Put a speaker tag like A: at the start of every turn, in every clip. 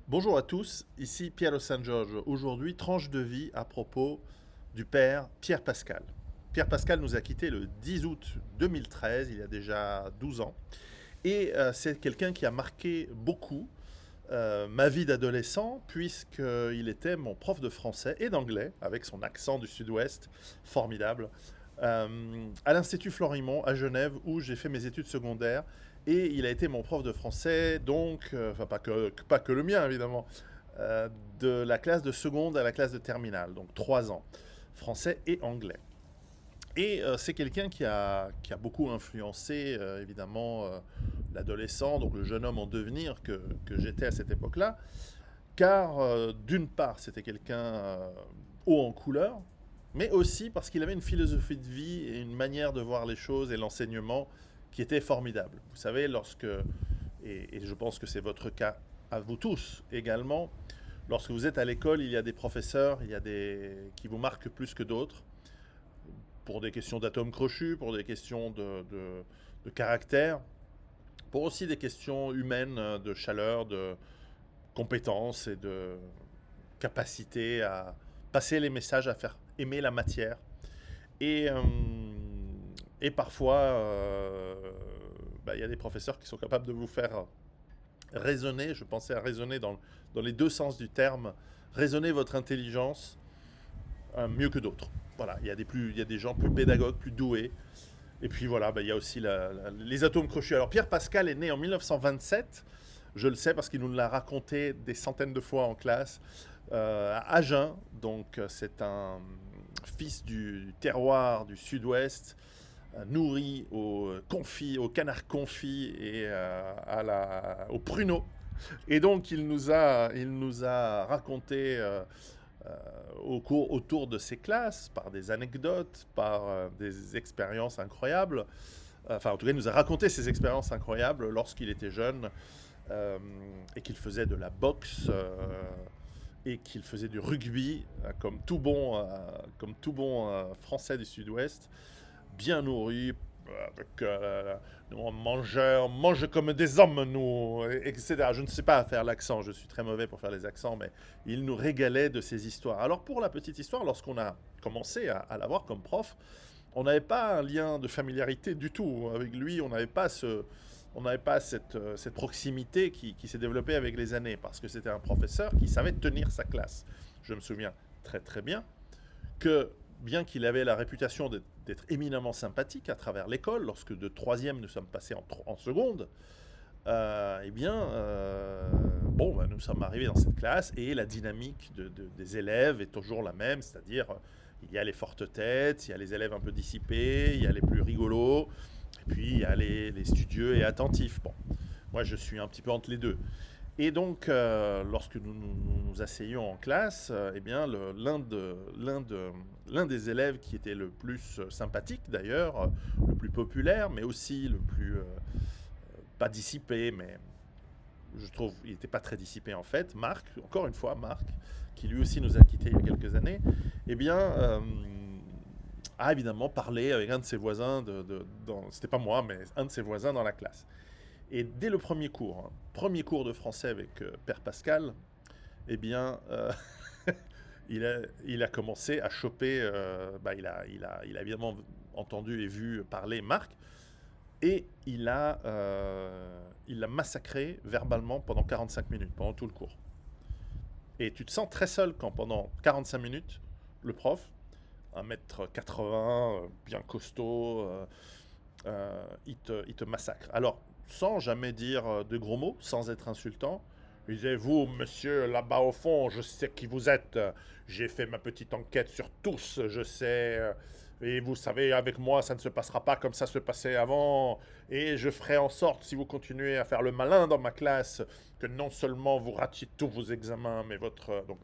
A: Bonjour à tous, ici Piero San Giorgio. Aujourd'hui, tranche de vie à propos du père Pierre Pascal. Pierre Pascal nous a quittés le 10 août 2013, il y a déjà 12 ans. Et c'est quelqu'un qui a marqué beaucoup ma vie d'adolescent, puisqu'il était mon prof de français et d'anglais, avec son accent du sud-ouest, formidable, à l'Institut Florimond à Genève, où j'ai fait mes études secondaires. Et il a été mon prof de français, donc, enfin pas que le mien évidemment, de la classe de seconde à la classe de terminale, donc 3 ans, français et anglais. Et c'est quelqu'un qui a beaucoup influencé, évidemment, l'adolescent, donc le jeune homme en devenir que j'étais à cette époque-là, car d'une part, c'était quelqu'un haut en couleur, mais aussi parce qu'il avait une philosophie de vie et une manière de voir les choses et l'enseignement qui était formidable. Vous savez, et je pense que c'est votre cas à vous tous également, lorsque vous êtes à l'école, il y a des professeurs, qui vous marquent plus que d'autres pour des questions d'atomes crochus, pour des questions de caractère, pour aussi des questions humaines, de chaleur, de compétences et de capacité à passer les messages, à faire aimer la matière. Et, euh, et parfois, il y a des professeurs qui sont capables de vous faire raisonner, je pensais à raisonner dans les deux sens du terme, raisonner votre intelligence mieux que d'autres. Voilà, il y a des gens plus pédagogues, plus doués. Et puis voilà, il y a aussi les atomes crochus. Alors Pierre Pascal est né en 1927, je le sais parce qu'il nous l'a raconté des centaines de fois en classe, à Agen. Donc c'est un fils du terroir du sud-ouest, nourri au canard confit et au pruneau. Et donc il nous a raconté autour de ses classes, par des anecdotes, par des expériences incroyables. Enfin, en tout cas, il nous a raconté ses expériences incroyables lorsqu'il était jeune et qu'il faisait de la boxe et qu'il faisait du rugby, comme tout bon Français du Sud-Ouest, bien nourri, avec nous, on mange comme des hommes, nous, etc. Je ne sais pas faire l'accent, je suis très mauvais pour faire les accents, mais il nous régalait de ces histoires. Alors pour la petite histoire, lorsqu'on a commencé à l'avoir comme prof, on n'avait pas un lien de familiarité du tout avec lui, on n'avait pas cette proximité qui s'est développée avec les années, parce que c'était un professeur qui savait tenir sa classe. Je me souviens très très bien que bien qu'il avait la réputation d'être éminemment sympathique à travers l'école, lorsque de troisième nous sommes passés en seconde, nous sommes arrivés dans cette classe et la dynamique des élèves est toujours la même, c'est-à-dire il y a les fortes têtes, il y a les élèves un peu dissipés, il y a les plus rigolos, et puis il y a les studieux et attentifs. Bon, moi je suis un petit peu entre les deux. Et donc, lorsque nous asseyions en classe, eh bien, l'un des élèves qui était le plus sympathique d'ailleurs, le plus populaire, mais aussi le plus, pas dissipé, mais je trouve il n'était pas très dissipé en fait, Marc, encore une fois Marc, qui lui aussi nous a quittés il y a quelques années, eh bien, a évidemment parlé avec un de ses voisins, c'était pas moi, mais un de ses voisins dans la classe. Et dès le premier cours de français avec Père Pascal, eh bien, il a commencé à choper, il a évidemment entendu et vu parler Marc, et il l'a massacré verbalement pendant 45 minutes, pendant tout le cours. Et tu te sens très seul quand pendant 45 minutes, le prof, 1m80, bien costaud, il te massacre. Alors, sans jamais dire de gros mots, sans être insultant, il disait, vous, monsieur, là-bas au fond, je sais qui vous êtes, j'ai fait ma petite enquête sur tous, je sais, et vous savez, avec moi, ça ne se passera pas comme ça se passait avant, et je ferai en sorte, si vous continuez à faire le malin dans ma classe, que non seulement vous ratiez tous vos examens, mais donc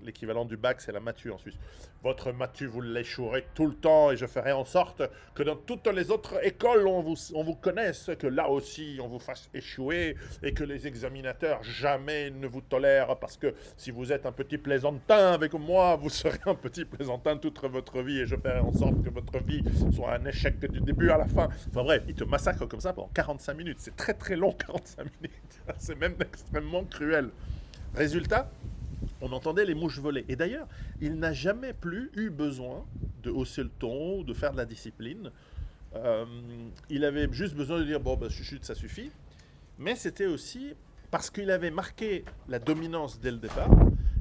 A: l'équivalent du bac, c'est la matu en Suisse, votre matu, vous l'échouerez tout le temps, et je ferai en sorte que dans toutes les autres écoles, on vous connaisse, que là aussi, on vous fasse échouer, et que les examinateurs jamais ne vous tolèrent, parce que si vous êtes un petit plaisantin avec moi, vous serez un petit plaisantin toute votre vie, et je ferai en sorte que votre vie soit un échec du début à la fin. Enfin bref, il te massacre comme ça pendant 45 minutes. C'est très très long, 45 minutes. C'est même extrêmement cruel. Résultat, on entendait les mouches voler. Et d'ailleurs, il n'a jamais plus eu besoin de hausser le ton ou de faire de la discipline. Euh, il avait juste besoin de dire, bon, bah, chuchote, ça suffit. Mais c'était aussi parce qu'il avait marqué la dominance dès le départ,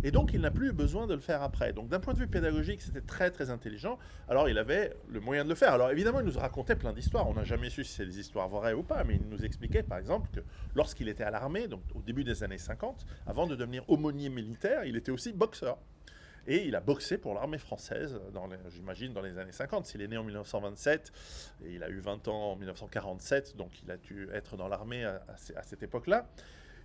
A: et donc il n'a plus eu besoin de le faire après. Donc d'un point de vue pédagogique, c'était très très intelligent. Alors il avait le moyen de le faire. Alors évidemment, il nous racontait plein d'histoires. On n'a jamais su si c'est des histoires vraies ou pas, mais il nous expliquait par exemple que lorsqu'il était à l'armée, donc au début des années 50, avant de devenir aumônier militaire, il était aussi boxeur. Et il a boxé pour l'armée française, j'imagine, dans les années 50. S'il est né en 1927, et il a eu 20 ans en 1947, donc il a dû être dans l'armée à cette époque-là.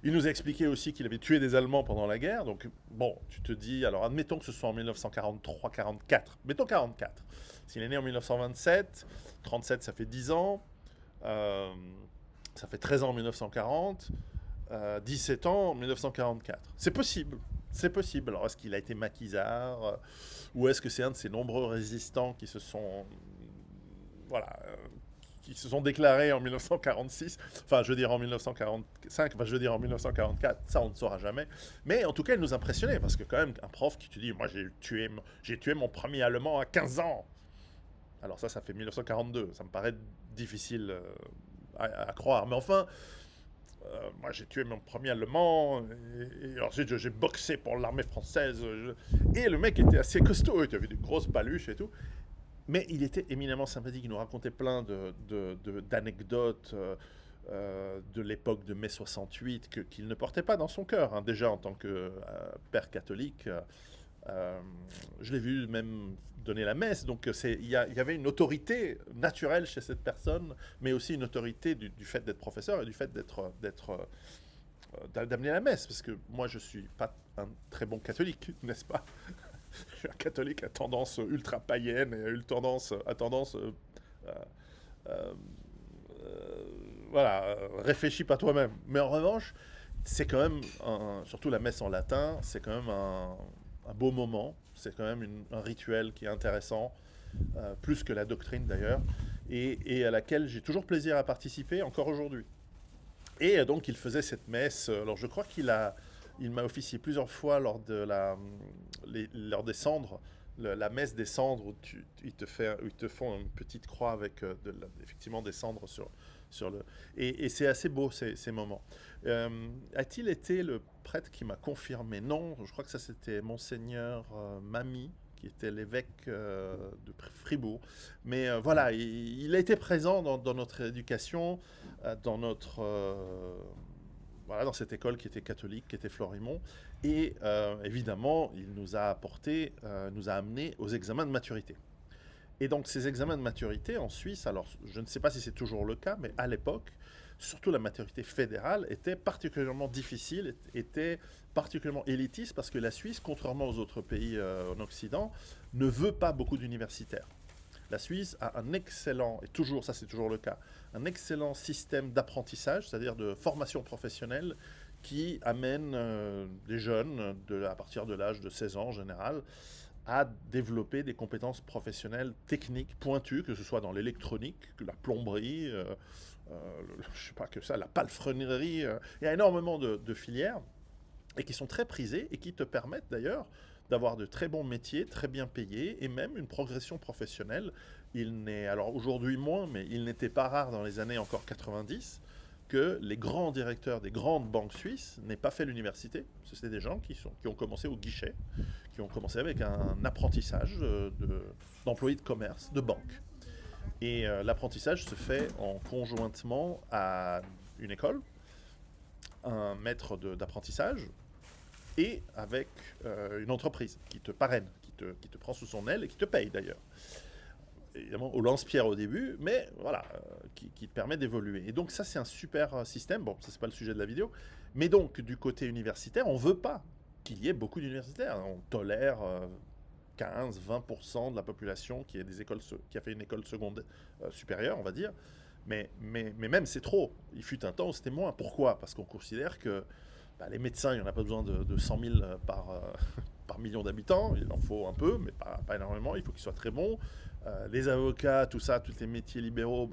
A: Il nous a expliqué aussi qu'il avait tué des Allemands pendant la guerre. Donc, bon, tu te dis, alors admettons que ce soit en 1943-44. Mettons 44. S'il est né en 1927, 37, ça fait 10 ans. Euh, Ça fait 13 ans en 1940. 17 ans en 1944. C'est possible. C'est possible. Alors, est-ce qu'il a été maquisard ou est-ce que c'est un de ces nombreux résistants qui se sont. Voilà. Qui se sont déclarés en 1946, enfin je veux dire en 1945, enfin je veux dire en 1944, ça on ne saura jamais. Mais en tout cas, il nous impressionnait parce que quand même un prof qui te dit, moi j'ai tué mon premier Allemand à 15 ans. Alors ça fait 1942, ça me paraît difficile à croire. Mais enfin, moi j'ai tué mon premier Allemand, et ensuite j'ai boxé pour l'armée française. Et le mec était assez costaud, il avait des grosses paluches et tout. Mais il était éminemment sympathique, il nous racontait plein d'anecdotes de l'époque de mai 68 qu'il ne portait pas dans son cœur, hein. Déjà en tant que père catholique, je l'ai vu même donner la messe, donc il y avait une autorité naturelle chez cette personne, mais aussi une autorité du fait d'être professeur et du fait d'amener la messe, parce que moi je suis pas un très bon catholique, n'est-ce pas? Je suis un catholique à tendance ultra païenne et à tendance euh, voilà, réfléchis pas toi-même. Mais en revanche, c'est quand même, surtout la messe en latin, c'est quand même un beau moment, c'est quand même un rituel qui est intéressant, plus que la doctrine d'ailleurs, et à laquelle j'ai toujours plaisir à participer encore aujourd'hui. Et donc il faisait cette messe, alors je crois il m'a officié plusieurs fois lors des cendres, la messe des cendres où ils te font une petite croix avec effectivement des cendres sur le. Et c'est assez beau ces moments. A-t-il été le prêtre qui m'a confirmé? Non, je crois que ça c'était Monseigneur Mamy, qui était l'évêque de Fribourg. Mais voilà, il a été présent dans notre éducation, dans notre voilà, dans cette école qui était catholique, qui était Florimont. Et évidemment, il nous a nous a amenés aux examens de maturité. Et donc ces examens de maturité en Suisse, alors je ne sais pas si c'est toujours le cas, mais à l'époque, surtout la maturité fédérale, était particulièrement difficile, était particulièrement élitiste, parce que la Suisse, contrairement aux autres pays en Occident, ne veut pas beaucoup d'universitaires. La Suisse a un excellent, et toujours, ça c'est toujours le cas, un excellent système d'apprentissage, c'est-à-dire de formation professionnelle, qui amène des jeunes, à partir de l'âge de 16 ans en général, à développer des compétences professionnelles techniques pointues, que ce soit dans l'électronique, la plomberie, je sais pas que ça, la palefrenière. Il y a énormément de filières et qui sont très prisées et qui te permettent d'ailleurs d'avoir de très bons métiers, très bien payés, et même une progression professionnelle. Alors aujourd'hui moins, mais il n'était pas rare dans les années encore 90 que les grands directeurs des grandes banques suisses n'aient pas fait l'université. C'était des gens qui ont commencé au guichet, qui ont commencé avec un apprentissage d'employés de commerce, de banque. Et l'apprentissage se fait en conjointement à une école, un maître d'apprentissage, et avec une entreprise qui te parraine, qui te prend sous son aile et qui te paye d'ailleurs. Évidemment au lance-pierre au début, mais voilà, qui te permet d'évoluer. Et donc ça, c'est un super système. Bon, ça, c'est pas le sujet de la vidéo. Mais donc, du côté universitaire, on veut pas qu'il y ait beaucoup d'universitaires. On tolère 15-20% de la population qui a fait une école secondaire supérieure, on va dire. Mais même, c'est trop. Il fut un temps où c'était moins. Pourquoi? Parce qu'on considère que les médecins, il n'y en a pas besoin de 100 000 par million d'habitants. Il en faut un peu, mais pas énormément. Il faut qu'ils soient très bons. Les avocats, tout ça, tous les métiers libéraux,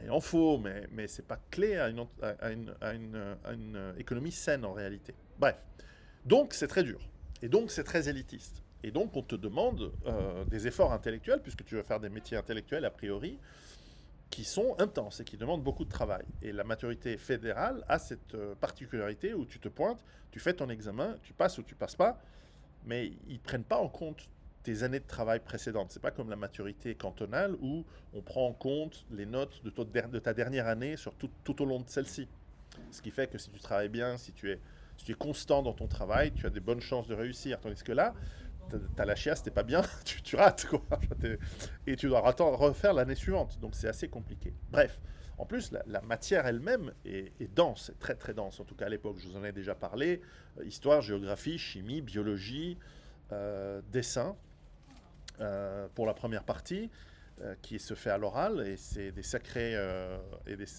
A: Il en faut, mais ce n'est pas clé à une économie saine en réalité. Bref, donc c'est très dur. Et donc c'est très élitiste. Et donc on te demande des efforts intellectuels, puisque tu vas faire des métiers intellectuels a priori, qui sont intenses et qui demandent beaucoup de travail. Et la maturité fédérale a cette particularité où tu te pointes, tu fais ton examen, tu passes ou tu passes pas, mais ils ne prennent pas en compte tes années de travail précédentes. C'est pas comme la maturité cantonale où on prend en compte les notes de ta dernière année sur tout au long de celle-ci. Ce qui fait que si tu travailles bien, si tu es constant dans ton travail, tu as des bonnes chances de réussir. Tandis que là, t'as la chiasse, t'es pas bien, tu rates, quoi. Et tu dois refaire l'année suivante. Donc c'est assez compliqué. Bref, en plus, la matière elle-même est dense, est très très dense. En tout cas à l'époque, je vous en ai déjà parlé. Histoire, géographie, chimie, biologie, dessin, pour la première partie, qui se fait à l'oral. Et c'est des sacrées,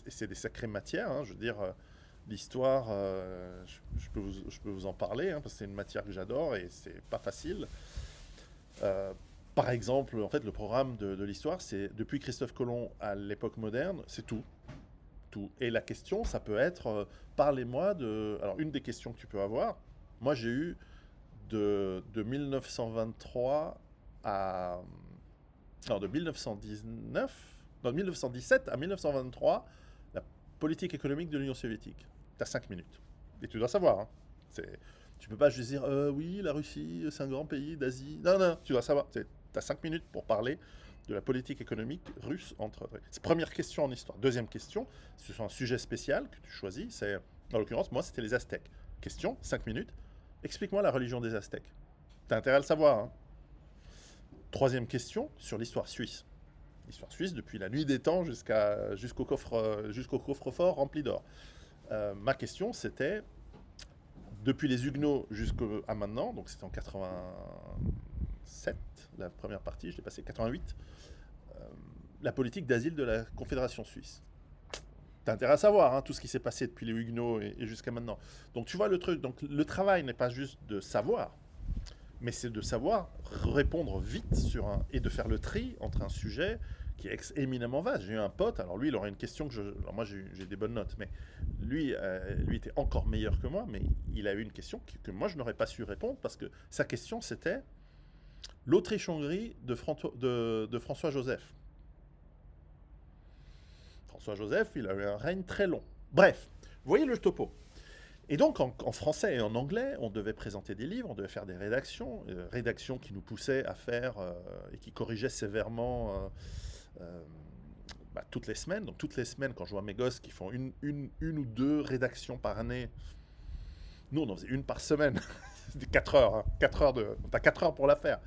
A: c'est des sacrées matières. Hein. Je veux dire, l'histoire, je peux vous en parler, hein, parce que c'est une matière que j'adore et c'est pas facile. Euh, Par exemple, en fait, le programme de l'histoire, c'est depuis Christophe Colomb à l'époque moderne, c'est tout. Tout. Et la question, ça peut être, parlez-moi de... Alors, une des questions que tu peux avoir, moi j'ai eu de 1923 à... Non, de 1919, non, de 1917 à 1923, la politique économique de l'Union soviétique. Tu as 5 minutes. Et tu dois savoir. Hein. Tu peux pas juste dire oui, la Russie, c'est un grand pays d'Asie. Non, non, tu dois savoir. Tu as 5 minutes pour parler de la politique économique russe entre. C'est première question en histoire. Deuxième question, c'est un sujet spécial que tu choisis. C'est, en l'occurrence, moi, c'était les Aztèques. Question, 5 minutes. Explique-moi la religion des Aztèques. T'as intérêt à le savoir. Hein. Troisième question, sur l'histoire suisse. L'histoire suisse depuis la nuit des temps jusqu'au coffre-fort rempli d'or. Ma question, c'était depuis les Huguenots jusqu'à maintenant, donc c'était en 87, la première partie, je l'ai passé 88, la politique d'asile de la Confédération suisse. T'as intérêt à savoir tout ce qui s'est passé depuis les Huguenots et jusqu'à maintenant. Donc tu vois le truc, donc le travail n'est pas juste de savoir, mais c'est de savoir répondre vite et de faire le tri entre un sujet qui est éminemment vaste. J'ai eu un pote, alors lui, il aurait une question alors moi, j'ai des bonnes notes, mais lui était encore meilleur que moi, mais il a eu une question que moi, je n'aurais pas su répondre parce que sa question, c'était l'Autriche-Hongrie de François Joseph. François Joseph, il a eu un règne très long. Bref, vous voyez le topo. Et donc, en français et en anglais, on devait présenter des livres, on devait faire des rédactions qui nous poussaient à faire et qui corrigeaient sévèrement toutes les semaines. Donc, toutes les semaines, quand je vois mes gosses qui font une ou deux rédactions par année, nous, on en faisait une par semaine. C'était 4 heures. Hein, 4 heures t'as 4 heures pour la faire.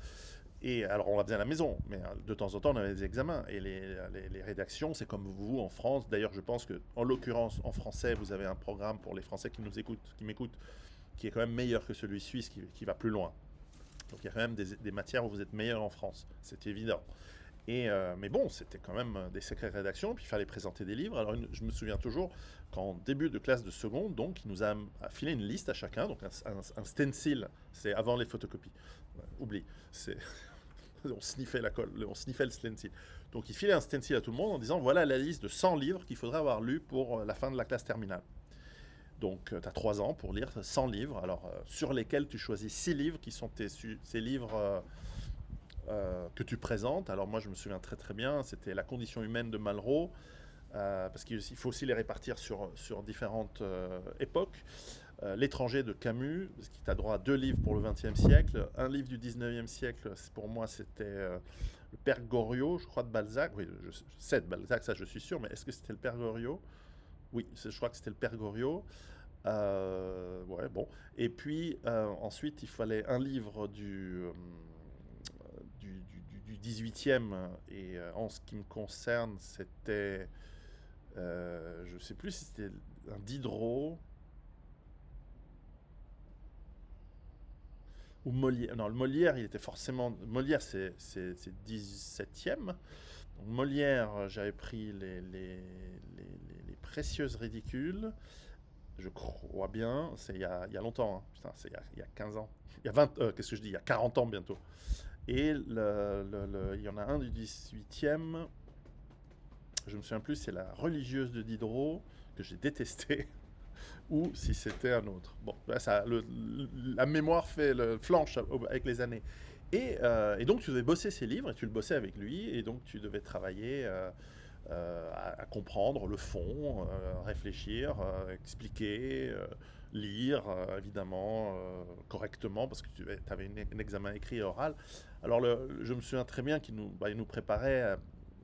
A: Et alors, on la faisait à la maison, mais de temps en temps, on avait des examens. Et les rédactions, c'est comme vous en France. D'ailleurs, je pense que, en l'occurrence, en français, vous avez un programme pour les Français qui m'écoutent, qui est quand même meilleur que celui suisse, qui va plus loin. Donc, il y a quand même des matières où vous êtes meilleur en France. C'est évident. Mais bon, c'était quand même des sacrées rédactions, puis il fallait présenter des livres. Alors, je me souviens toujours qu'en début de classe de seconde, donc, il nous a filé une liste à chacun, donc un stencil, c'est avant les photocopies. Oublie, on sniffait la colle, on sniffait le stencil. Donc, il filait un stencil à tout le monde en disant voilà la liste de 100 livres qu'il faudrait avoir lus pour la fin de la classe terminale. Donc, tu as 3 ans pour lire 100 livres, alors sur lesquels tu choisis 6 livres qui sont ces livres que tu présentes. Alors moi je me souviens très très bien, c'était La condition humaine de Malraux, parce qu'il faut aussi les répartir sur différentes époques. L'étranger de Camus, parce qu'il t'a droit à 2 livres pour le XXe siècle. Un livre du XIXe siècle, pour moi c'était le Père Goriot, je crois, de Balzac. Oui, je sais de Balzac, ça je suis sûr, mais est-ce que c'était le Père Goriot? Oui, je crois que c'était le Père Goriot. Ouais, bon. Et puis ensuite, il fallait un livre du 18e, et en ce qui me concerne, c'était, je ne sais plus si c'était un Diderot ou Molière. Non, le Molière, il était forcément. Molière, c'est 17e. Donc, Molière, j'avais pris les Précieuses Ridicules. Je crois bien, c'est il y a longtemps, hein. Putain, c'est il y a 15 ans. Il y a 20, qu'est-ce que je dis, il y a 40 ans bientôt. Et il y en a un du 18e. je me souviens plus, c'est la religieuse de Diderot que j'ai détestée ou si c'était un autre. Bon, là, la mémoire fait le flanche avec les années. Et donc tu devais bosser ces livres et tu le bossais avec lui et donc tu devais travailler à comprendre le fond, réfléchir, expliquer, lire évidemment correctement parce que tu avais un examen écrit et oral. Alors je me souviens très bien il nous préparait,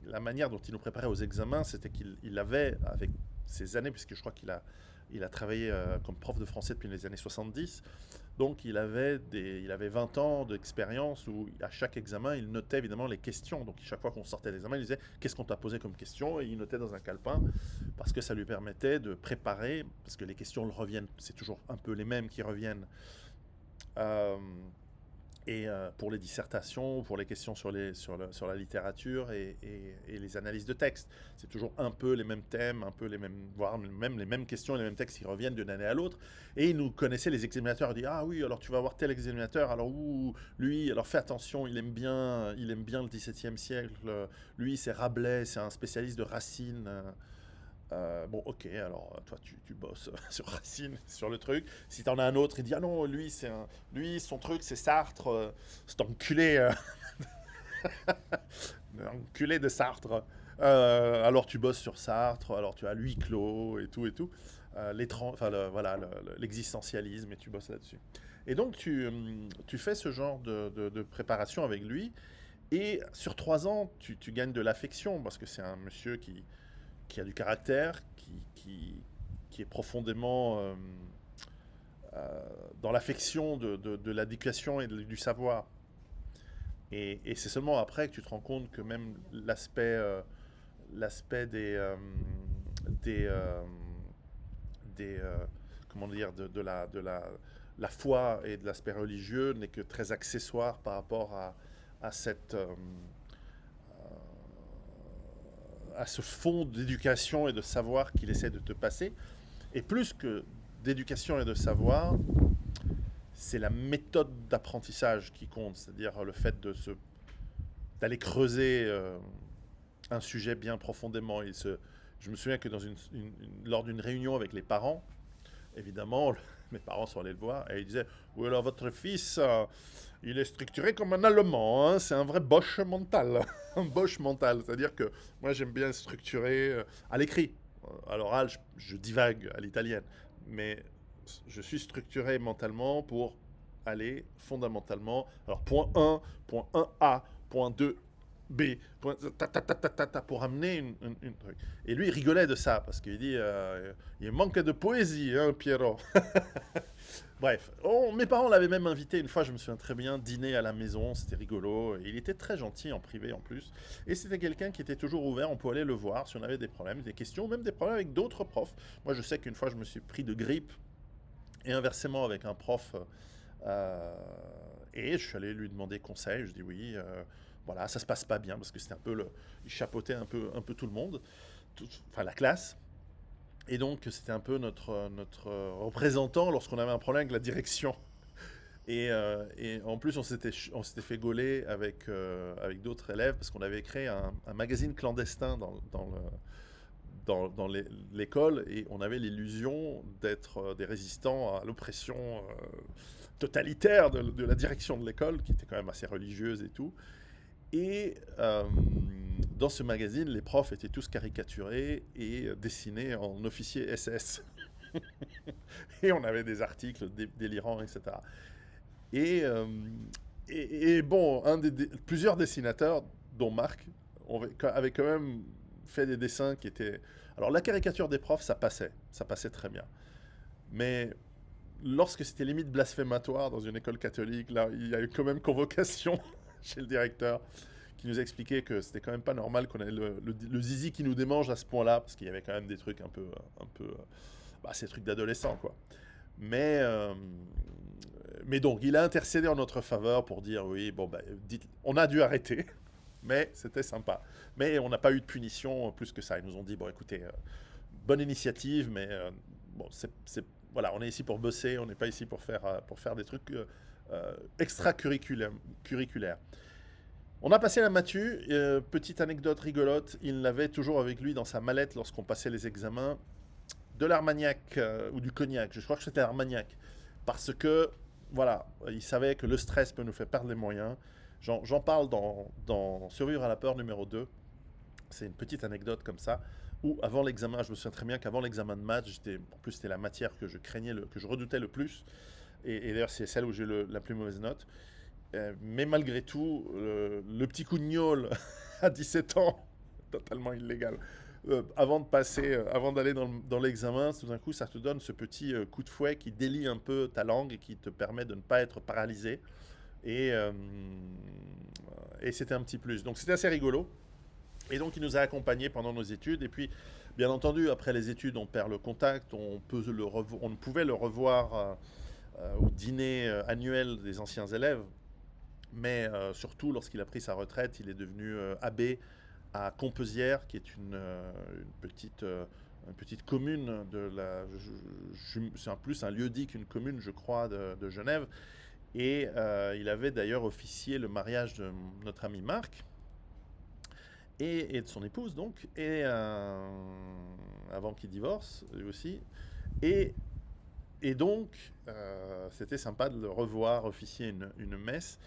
A: la manière dont il nous préparait aux examens, c'était qu'il avait avec ces années, puisque je crois il a travaillé comme prof de français depuis les années 70. Donc il avait 20 ans d'expérience où à chaque examen, il notait évidemment les questions. Donc chaque fois qu'on sortait d'examen, il disait qu'est-ce qu'on t'a posé comme question et il notait dans un calepin parce que ça lui permettait de préparer, parce que les questions le reviennent, c'est toujours un peu les mêmes qui reviennent. Euh, pour les dissertations, pour les questions sur la littérature et les analyses de texte. C'est toujours un peu les mêmes thèmes, un peu les mêmes, voire même les mêmes questions et les mêmes textes qui reviennent d'une année à l'autre. Et ils nous connaissaient, les examinateurs, ils disaient ah oui, alors tu vas voir tel examinateur, alors lui, alors fais attention, il aime bien le XVIIe siècle, lui c'est Rabelais, c'est un spécialiste de Racine. Bon, ok, alors toi tu bosses sur Racine, sur le truc. Si t'en as un autre, il dit ah non, lui son truc c'est Sartre, c'est enculé, enculé de Sartre. Alors tu bosses sur Sartre, alors tu as lui clos et tout et tout. Enfin voilà l'existentialisme et tu bosses là-dessus. Et donc tu fais ce genre de préparation avec lui et sur 3 ans tu gagnes de l'affection parce que c'est un monsieur qui a du caractère, qui est profondément dans l'affection de l'éducation et du savoir. Et c'est seulement après que tu te rends compte que même l'aspect des comment dire, la foi et de l'aspect religieux n'est que très accessoire par rapport à à ce fond d'éducation et de savoir qu'il essaie de te passer. Et plus que d'éducation et de savoir, c'est la méthode d'apprentissage qui compte, c'est-à-dire le fait d'aller creuser un sujet bien profondément. Je me souviens que lors d'une réunion avec les parents, évidemment, mes parents sont allés le voir et ils disaient oui, alors votre fils, il est structuré comme un Allemand, hein, c'est un vrai Bosch mental. Un Bosch mental, c'est-à-dire que moi j'aime bien structurer à l'écrit. À l'oral, je divague à l'italienne, mais je suis structuré mentalement pour aller fondamentalement. Alors, point 1, point 1A, point 2, B, point, pour amener une truc. Et lui, il rigolait de ça, parce qu'il dit il manque de poésie, hein, Pierrot. Bref, mes parents l'avaient même invité une fois, je me souviens très bien, dîner à la maison, c'était rigolo. Et il était très gentil en privé en plus. Et c'était quelqu'un qui était toujours ouvert, on pouvait aller le voir si on avait des problèmes, des questions, même des problèmes avec d'autres profs. Moi, je sais qu'une fois, je me suis pris de grippe et inversement avec un prof. Et je suis allé lui demander conseil. Je dis oui, voilà, ça se passe pas bien parce que c'était un peu il chapeautait un peu tout le monde, enfin la classe. Et donc c'était un peu notre représentant lorsqu'on avait un problème avec la direction. Et en plus, on s'était fait gauler avec d'autres élèves parce qu'on avait créé un magazine clandestin dans l'école et on avait l'illusion d'être des résistants à l'oppression totalitaire de la direction de l'école, qui était quand même assez religieuse et tout. Et dans ce magazine, les profs étaient tous caricaturés et dessinés en officiers SS. Et on avait des articles délirants, etc. Et bon, plusieurs dessinateurs, dont Marc, avaient quand même fait des dessins qui étaient... Alors la caricature des profs, ça passait très bien. Mais lorsque c'était limite blasphématoire dans une école catholique, là, il y a eu quand même convocation chez le directeur qui nous expliquait que c'était quand même pas normal qu'on ait le zizi qui nous démange à ce point-là, parce qu'il y avait quand même des trucs un peu ces trucs d'adolescents, quoi. Mais, mais donc, il a intercédé en notre faveur pour dire oui, bon, on a dû arrêter, mais c'était sympa. Mais on n'a pas eu de punition plus que ça. Ils nous ont dit bon, écoutez, bonne initiative, mais bon, voilà, on est ici pour bosser, on n'est pas ici pour faire des trucs extracurriculaires. On a passé la matu, petite anecdote rigolote, il l'avait toujours avec lui dans sa mallette lorsqu'on passait les examens, de l'armagnac ou du cognac, je crois que c'était l'armagnac, parce que, voilà, il savait que le stress peut nous faire perdre les moyens. J'en parle dans Survivre à la peur numéro 2. C'est une petite anecdote comme ça, où avant l'examen, je me souviens très bien qu'avant l'examen de maths, en plus c'était la matière que je craignais, que je redoutais le plus, et d'ailleurs c'est celle où j'ai la plus mauvaise note. Mais malgré tout, le petit coup de gnôle à 17 ans, totalement illégal, avant d'aller dans l'examen, tout d'un coup, ça te donne ce petit coup de fouet qui délie un peu ta langue et qui te permet de ne pas être paralysé. Et, euh, et c'était un petit plus. Donc c'était assez rigolo. Et donc il nous a accompagnés pendant nos études. Et puis, bien entendu, après les études, on perd le contact. On pouvait le revoir au dîner annuel des anciens élèves. Mais surtout, lorsqu'il a pris sa retraite, il est devenu abbé à Compesières, qui est une petite commune de la. C'est en plus un lieu-dit qu'une commune, je crois, de Genève. Et il avait d'ailleurs officié le mariage de notre ami Marc et de son épouse, donc, avant qu'il divorce, lui aussi. Et, et donc, c'était sympa de le revoir officier une messe.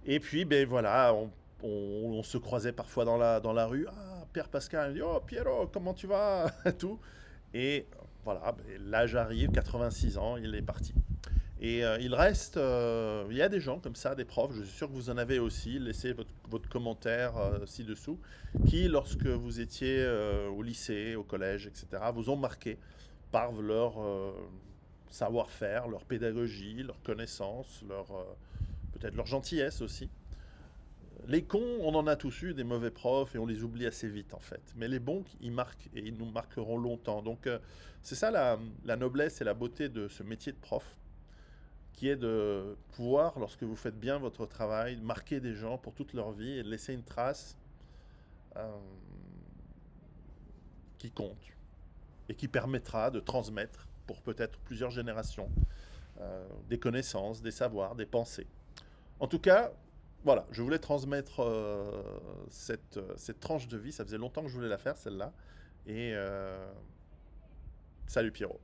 A: Et puis, ben voilà, on se croisait parfois dans la rue. Ah, Pierre Pascal, il dit, oh Pierrot, comment tu vas? Tout. Et voilà, ben, l'âge arrive, 86 ans, il est parti. Et il reste, il y a des gens comme ça, des profs, je suis sûr que vous en avez aussi, laissez votre commentaire ci-dessous, qui, lorsque vous étiez au lycée, au collège, etc., vous ont marqué par leur savoir-faire, leur pédagogie, leur connaissance, peut-être leur gentillesse aussi. Les cons, on en a tous eu des mauvais profs et on les oublie assez vite en fait. Mais les bons, ils marquent et ils nous marqueront longtemps. Donc c'est ça la noblesse et la beauté de ce métier de prof, qui est de pouvoir, lorsque vous faites bien votre travail, marquer des gens pour toute leur vie et de laisser une trace euh, qui compte et qui permettra de transmettre pour peut-être plusieurs générations des connaissances, des savoirs, des pensées. En tout cas, voilà, je voulais transmettre cette tranche de vie. Ça faisait longtemps que je voulais la faire, celle-là. Et salut Pierrot.